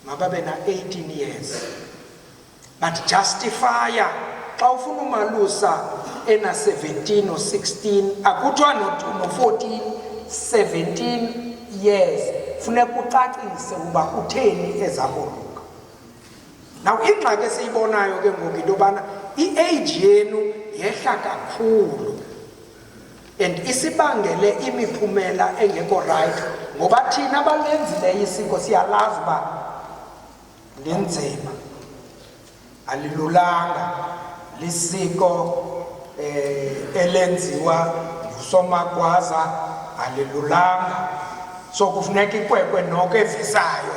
mababe na 18 years. But justifier xa ufuna umalusa ena 17 or 16 akuthiwa no 14 17 years funeka ucacise uba utheni ezakoluka. Now ingxaki esiyibonayo ke ngoku into yobana i-age yenu yehla kakhulu and isibangele imiphumela engekho right ngoba thina abalenzileyo isiko siyalazi uba linzima alilulanga lisiko elenziwa nguSomagwaza alilulanga so kufuneka ikwekwe noko evisayo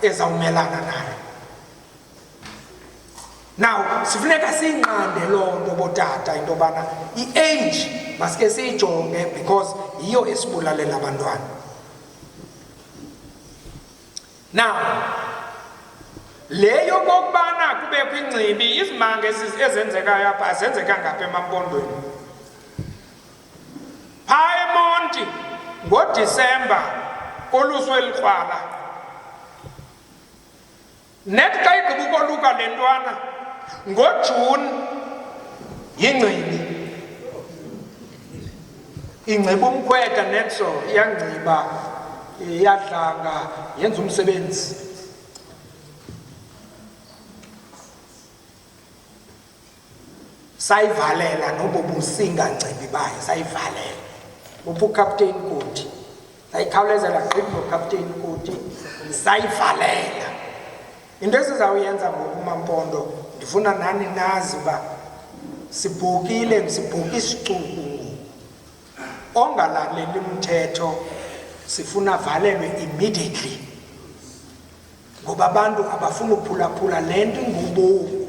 ezawumelana nayo. Now sifuneka siyinqande loo nto botata into yobana i-age masike siyijonge because yiyo esibulalela abantwana. Now leyo kokubana kubekho ingcibi izimanga ezenzekayo apha zenzeka ngapha emampondweni. Phaa eMonti ngoDisemba koluswe elikrwala net xa igqiba ukoluka le ntwana ngoJuni yingcibi ingciba umkhwetha netso iyangciba iyadlanga yenza umsebenzi. Sayivalela nobo busingangcibi bayo sayivalela uphu Captain Koti sayikhawulezela gqibi no Captain Koti sayivalela. Into esizawuyenza ngokuMampondo ndifuna nani nazi uba sibhukile sibhuka isicuku ongalaleli umthetho sifuna valelwe immediately ngoba abantu abafuna uphulaphula le nto ingubomi.